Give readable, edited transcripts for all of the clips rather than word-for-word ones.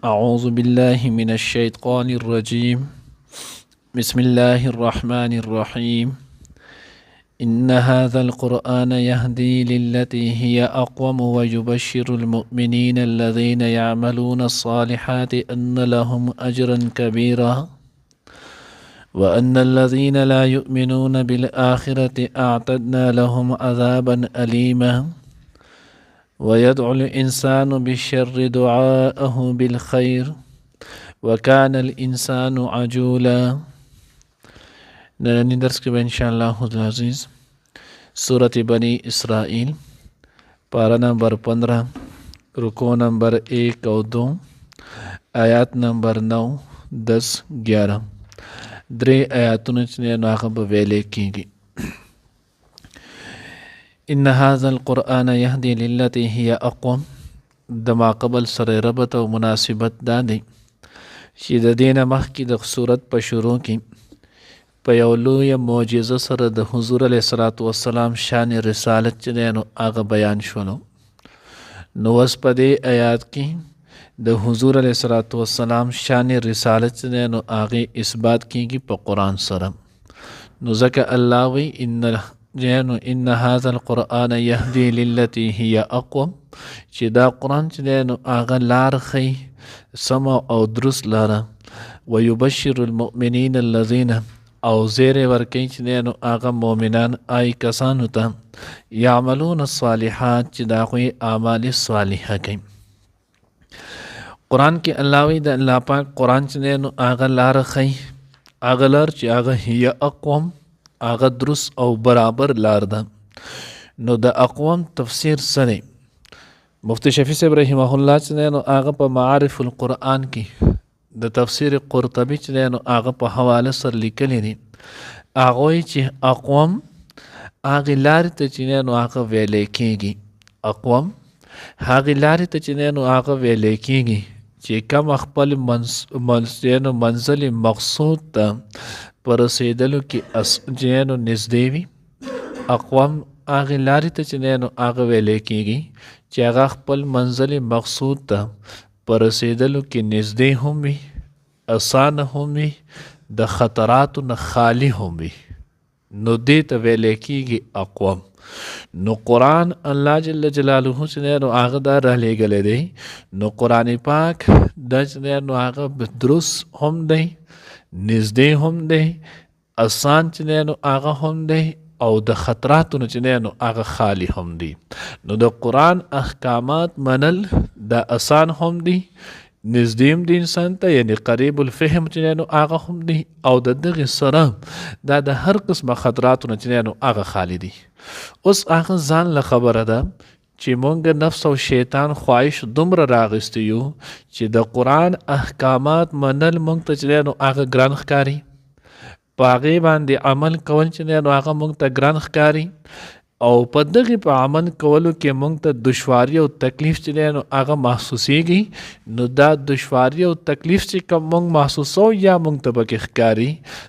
أعوذ بالله من الشيطان الرجيم بسم الله الرحمن الرحيم إن هذا القرآن يهدي للتي هي أقوم ويبشر المؤمنين الذين يعملون الصالحات أن لهم أجرا كبيرا وأن الذين لا يؤمنون بالآخرة أعتدنا لهم عذابا أليما ويدعو الإنسان بالشر دعاءه بالخير وكان الإنسان عجولا. ننني درس के बाद इंशाअल्लाह अज़ीज़ सूरत बनी इसराइल पारा नंबर 15 रुको नंबर 1 और 2 आयात नंबर 9 10 11 द्रे आयातुन ने नागब वेले कीगी। इन हाज़ल क़ुरआन यहदी लिल्लती हिय अक़वम दमा क़बल सर रबत व मुनासिबत दादी शी द दीन मख की द सूरत पर शुरू की पयौलू या मोजिज़ सर द हुज़ूर अलैहिस्सलातु वस्सलाम शान रिसालत चनेनु आगा बयान शुनो नुवस पदे आयात की द हुज़ूर अलैहिस्सलातु वस्सलाम शान रिसालत चनेनु आगे इस बात की प कुरान सरम नुज़क अल्लाह वी इन हाज़ल क़ुरआन यहदी लिल्लती हिय अक़वम चिदा कुरान चनेनु आगा लार खई समा और दुरुस्त लारा व युबश्शिरुल मुमिनीन अल्लज़ीना और ज़ेरे वर्कई चनेनु आगा मोमिनान आई कसानु ता यामलून सालिहात चिदा कोई आमाल सालिहा कई। कुरान के अल्लाह द अल्लाह पाक कुरान चनेनु आगा लार खई आगा लार ची आगा हिय अक़वम आगा दुरुस्त और बराबर लार दा नो द अक़वम तफसीर सने मुफ्ती शफी साहब रहिमहुल्लाह चनेनु आगा पर मारिफुल कुरान की द तफसीर क़ुरतबी चनेनु आगा पर हवाले सर लिखली दी आगोई ची अक़वम आगे लारी त चनेनु आगा वेले कीगी अक़वम आगे लारी त चनेनु आगा वेले कीगी ची कम अखपल मंजिल मकसूद ता परसेदलु की जैनु निज़देवी अक़वम आगे लारी त चनेनु आगा वेले कीगी ची आगा अखपल मंजिल मकसूद ता परसेदलु की निज़दे हम भी आसान हम भी द ख़तरात न खाली हम भी नो दे त वेले कीगी अक़वम नो कुरान अल्लाह जल्ल जलालुहु चनेनु आगा दा रहले गले दे नो कुरान पाक द चनेनु आगा दुरुस्त हम दे निज़दे हम दे आसान चनेनु आगा हम दे और द ख़तरात चनेनु आगा खाली हम दी नो द कुरान अहकामात मनल द आसान हम दी निज़दीम दी इंसान ता यानी करीबुल फ़हम चनेनु आगा हम दी और दगे सरम द हर किस्म ख़तरात चनेनु आगा खाली दी उस आगा जान ल खबर अदा ची मोंग नफ्स और शैतान ख्वाहिश दुम्र रागिस्तियु ची द कुरान अहकामात मनल मोंग त चनेनु आगा ग्रान ख़कारी पागे बांदे अमल कवन चनेनु आगा मोंग त ग्रान ख़कारी और पदगी पर अमन कवलु के मोंग त दुश्वारी और तकलीफ चनेनु आगा महसूसीगी नु दा दुश्वारी और तकलीफ से कम मोंग महसूसो या मोंग त बके ख़कारी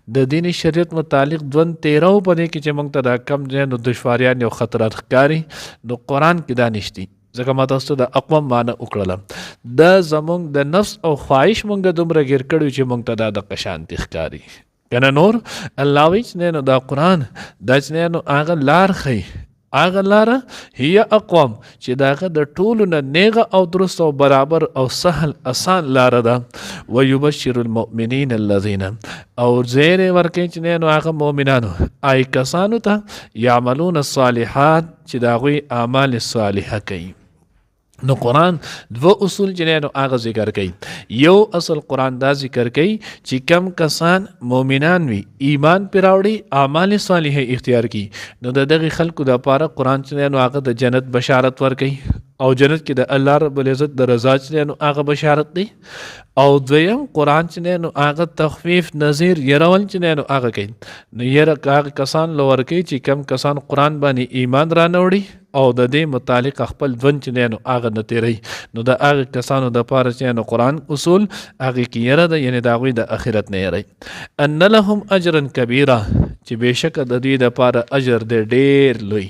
द दीन शरीयत मुतालिक द्वन 13 बने कि मोंग त दा कम जैनु दुश्वारियां और ख़तरात ख़कारी नु कुरान की दानिश्ती जगह माता द अक़वम माना उकड़ला द जमोंग द नफ्स और ख्वाहिश मोंग दुम्र गिर कड़ू चे मोंग त दा कशांति ख़कारी कना नूर अल्लाह विच ने दा कुरान दच ने आगा लार खई आगा लारा हिय अक़वम ची दागा द टूलु न नेगा और दुरुस्त और बराबर और सहल आसान लारा दा व युबश्शिरुल मुमिनीन अल्लज़ीना और ज़ेरे वर्के चने आगा मोमिनानो आई कसानु ता यामलून सालिहात ची दागुई आमाल सालिहा कई। नो कुरान दो उसूल जिन्हें आगा जिक्र कई यो असल कुरान दा जिक्र कई ची कम कसान मोमिनान भी ईमान पिरावड़ी आमाल सालिह इख्तियार की नो दगी खल्क दा पारा कुरान जिन्हें आगा द जन्नत बशारत वर कई और जन्नत की द अल्लाह रब्बुल इज़्ज़त द रज़ा जिन्हें आगा बशारत दी और द्वयम कुरान जिन्हें आगा तख़फ़ीफ़ नज़ीर यरवन जिन्हें आगा कई नो यर आगा कसान लोवर कई ची कम कसान कुरान बानी ईमान रानवड़ी और द दे मुतालिक अखपल ध्वन चनेनु आगा न तेरई नो द आगे कसानो द पार चनेनु कुरान उसूल आगे की यरा द यानी दागवी द आखिरत ने यरई अन्न लहुम अजरन कबीरा چې بېشکه د دوی دپاره اجر دی ډېر لوی.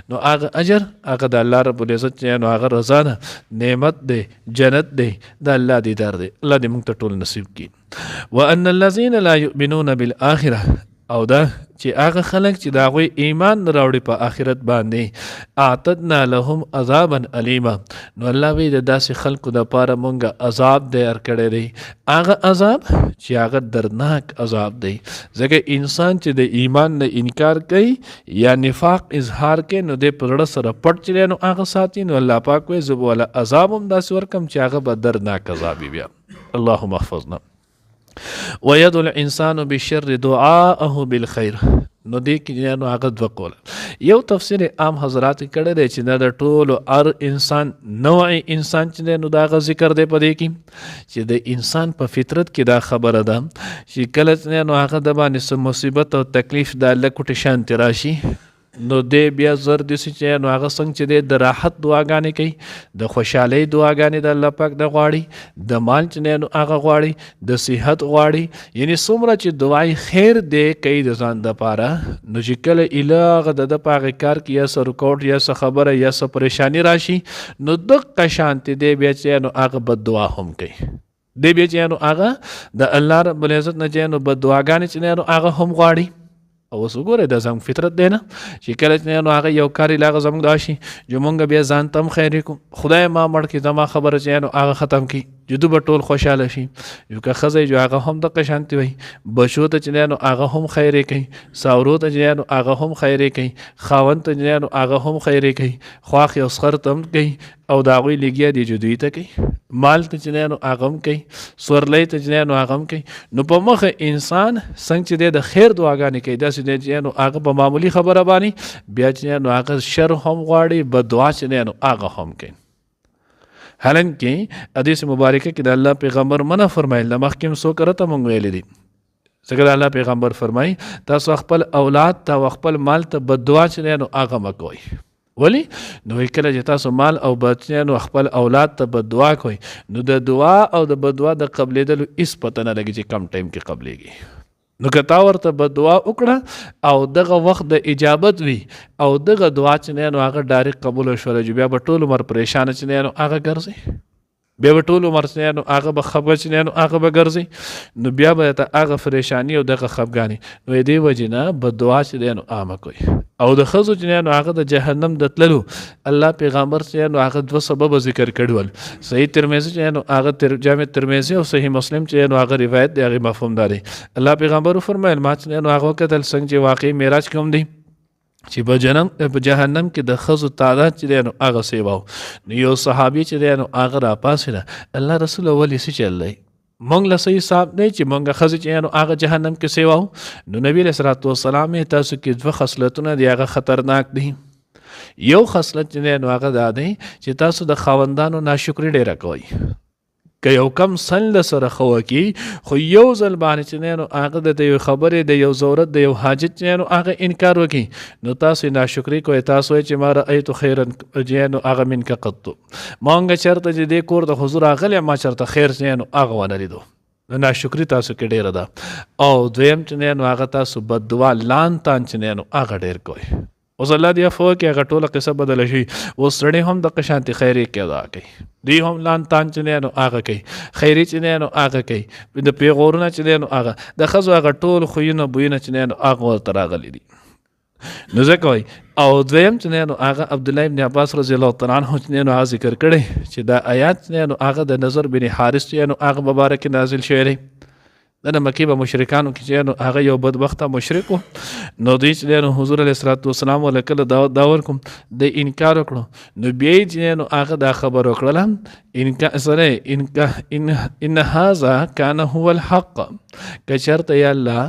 نو هغه اجر هغه د الله رب العزت چې نو هغه رضا ده، نعمت دی، جنت دی، د الله دیدار دی. الله دې موږ ته ټول نصیب کړي. وان الذین لا یؤمنون بالآخرة، او دا چې هغه خلک چې د هغوی ایمان نه راوړي په آخرت باندې، اعتدنا لهم عذابا الیما، نو الله وایي د داسې خلکو دپاره مونږ عذاب تیار کړی دی. هغه عذاب چې هغه دردناک عذاب دی. ځکه انسان چې د ایمان نه انکار کوي یا نفاق اظهار کوي، نو دی په زړه سره پټ چې دی نو هغه ساتي، نو الله پاک وایي زه به والا عذاب هم داسې ورکړم چې هغه به دردناک عذاب وي. بیا اللهم احفظنا. ويدعو الانسان بالشر دعاءه بالخير، نو دې کې نو هغه دوه قول. یو تفسیر عام حضرات کړی دی چې دا د ټولو هر انسان نوعی انسان چې دی نو دا هغه ذکر دی په دې کې چې د انسان په فطرت کې دا خبره ده چې کله نو هغه د باندې څه مصیبت او تکلیف د لکوټې شانتې راشي، نو دی بیا زر داسې چې نو هغه څنګه چې دی د راحت دعاګانې کوي، د خوشحالۍ دعاګانې د الله پاک د غواړي، د مال چې نو هغه غواړي، د صحت غواړي، یعنی څومره چې دعای خیر دی کوي د ځان دپاره، نو چې کله اله هغه د په هغه کار کې یا څه رکوټ یا څه خبره یا څه پریشاني راشي، نو دقه شانتې دی بیا چې نو هغه بد دعا هم کوي. دی بیا چې نو هغه د الله رب العزت نه چې نو بد دعاګانې چې نو هغه هم غواړي. او اوس وګورئ دا زموږ فطرت دی نه چې کله چې نو هغه یو کار یې هغه زموږ دا شي چې مونږ بیا ځان ته هم خیرې کړو، خدای ما مړ کړي زما خبره چې نو هغه ختم کړي، جدو به ټول خوشحاله شي. یو که ښځه جو هغه هم دقه شانتې وایي، بچو ته چې نو هغه هم خیرې کوي، ساورو ته چې نو هغه هم خیرې کوي، خاوند ته چې نو هغه هم خیرې کوي، خواښ یو سخر ته هم کوي، او د هغوی لګیا دی جدوی ته کوي، مال ته چې نو هغه هم کوي، سورلی ته چې نو هغه هم کوي. نو په مخه انسان څنګه چې دی د خیر دعاګانې کوي، داسې دی چې نو هغه په معمولي خبره باندې بیا چې نو هغه شر هم غواړي، بد دعا چې نو هغه هم کوي. حالانکه حدیث مبارکه کې د الله پیغمبر منع فرمایل، مخکې هم څوک راته مونږ ویلي دي، ځکه د الله پیغمبر فرمایي تاسو خپل اولاد ته او خپل مال ته بد دعا چې نو هغه مه کوئ. ولی؟ نو کله چې تاسو مال او بچیانو خپل اولاد ته بد دعا کوئ، نو د دعا او د بد دعا د قبلېدلو هېڅ پته نه لګي چې کم ټایم کې قبلېږي. نو که تا ورته بد دعا وکړه او دغه وخت د اجابت وي او دغه دعا چې نو هغه ډایرکټ قبوله شوله، بیا به ټول عمر پریشانه چې نو هغه ګرځي، بیا به ټول عمر چې نو هغه به خفه چې نو هغه به ګرځي، نو بیا به ته هغه پریشاني او دغه خفګانې. نو دې وجې نه بد دعا چې نو عامه کوي. او د ښځو چې نو هغه د جهنم د تللو الله پیغمبر چې نو هغه دوه سبب ذکر کړي ول. صحیح ترمذي چې نو هغه جامع ترمذي او صحیح مسلم چې نو هغه روایت دی، هغه مفهوم دی. الله پیغمبر فرمایل ما چې نو هغه کتل څنګه چې واقعي معراج کوم دی چې په جهنم کې د ښځو تعداد چې دی نو هغه سیواو. نو یو صحابي چې دی نو هغه راپاسېده، الله رسول ولې څه چل دی؟ مونږ له صحیح صاحب دی چې مونږ ښځې چې نو هغه جهنم کې سیواو. نو نبی علیه صلات وسلام تاسو کې دوه خصلتونه دی هغه خطرناک دي. یو خصلت چې دی نو هغه دا دی چې تاسو د خاوندانو ناشکري ډېره کوئ. که یو کم سن له سره ښه وکړي، خو یو ځل باندې چې نو هغه د یو خبرې د یو ضرورت د یو حاجت چې نو هغه انکار وکړي، نو تاسو یې ناشکري کوئ. تاسو وایئ چې ما رأیت خیرا نو هغه منک قط، مونږ چېرته چې دې کور د حضور راغلی ما چېرته خیر چې نو هغه ونه لیدو. نو ناشکري تاسو کې ډېره ده. او دویم چې نو هغه تاسو بد دعا لان تان چې نو هغه ډېر کوئ. اوس الله دې عفو وکړي، هغه ټوله قصه بدله شي. اوس سړی هم دغه شانتې خیرې کې ادا کوي، دوی هم لان تان چې نو هغه کوي، خیرې چې نو هغه کوي، د پیغورونه چې نو هغه د ښځو هغه ټول خویونه بویونه چې نو هغه ورته راغلي دي. نو ځکه وایي. او دویم چې نو هغه عبدالله ابن عباس رضی الله تعالی عنه چې نو هغه ذکر کړی چې دا آیات نو هغه د نظر بن حارث چې نو هغه مبارک نازل شوی دی. د مکې په مشرکانو کې چې نو هغه یو بدبخته مشرک و. نو دوی چې نو حضور علیه الصلوۃ والسلام ولکله دا ورکوم د انکار وکړو. نو بیا یې چې نو هغه دا خبر وکړله ان هذا کان هو الحق، که چېرته یا الله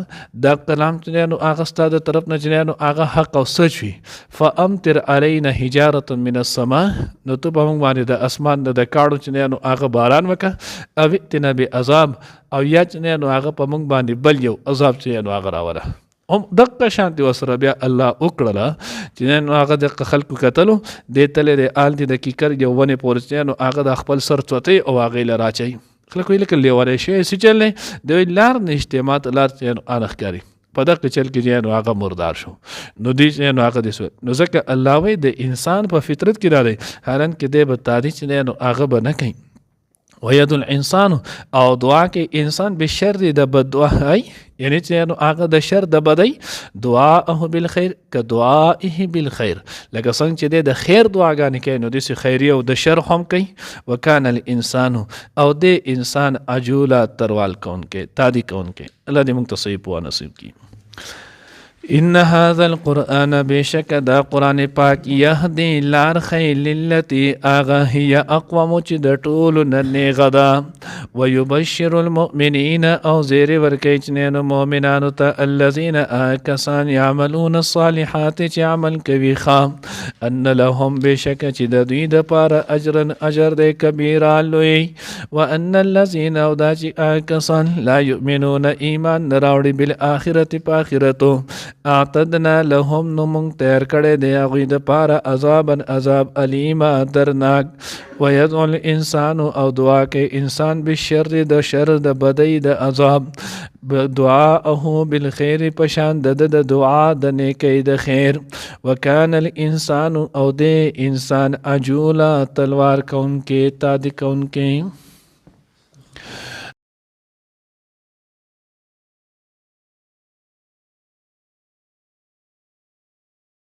دا کلام چې نو هغه ستا د طرف نه چې نو هغه حق او سچ وي، فامطر علینا حجارة من السماء، نو ته په موږ باندې د اسمان د کاڼو چې نو هغه باران وکړه، او ائتنا بعذاب، او یا چې نو هغه په موږ باندې بل یو عذاب چې نو هغه راوله. هم دقه شانتې ورسره بیا الله وکړله چې نو هغه د خلکو کتلو دې تلې د آل دې د کیکر یو ونې پورې چې نو هغه د خپل سر څوتې او هغې له راچوي. خلک ویل که لیونی شوی څه چل دی؟ د لار نشته، ماته لار چې نو آنه ښکاري. په دغه چل کې چې نو هغه مردار شو نو دی چې نو هغه دې نو ځکه الله وی د انسان په فطرت کې را دی حالان کې دی به تادي چې نو هغه به نه کوي وید الانسان او دعا کې انسان به شر د بد دعا یعنی چې نو هغه د شر د بدی دعاءه بالخير ک دعائه بالخير لکه څنګه چې د خیر دعاګانې کوي نو د خیری او د شر هم کوي وکانه الانسان او د انسان عجولا تروال کون کې تادی کون کې الله دې موږ ته صحیح په نصیب کړي ان هذا القرآن بشک دا قرآن پاک یهدی لار خی للتی آغا هی اقوام چی دا طول ننیغ دا ویبشر المؤمنین او زیر ورکیچنین مؤمنانو تا اللذین آکسان یعملون الصالحات چی عمل کوي خام ان لهم بشک چی دا دوی دا پارا اجرن اجر دے کبیران لوی وان اللذین او دا چی آکسان لا یؤمنون ایمان نراوڑی بالآخرت پا آخرتو اعتدنا لهم نمونگ تیر کڑے دے اغوی دا پارا عذاب علیما درناک ویدعو الانسان او دعا کے انسان بالشر دا شر دا بدی دا عذاب دعاءه بالخیر پشان دا دعا دا نیکی دا خیر وکان الانسان او دے انسان عجولا تلوار کون کے تادی کون کے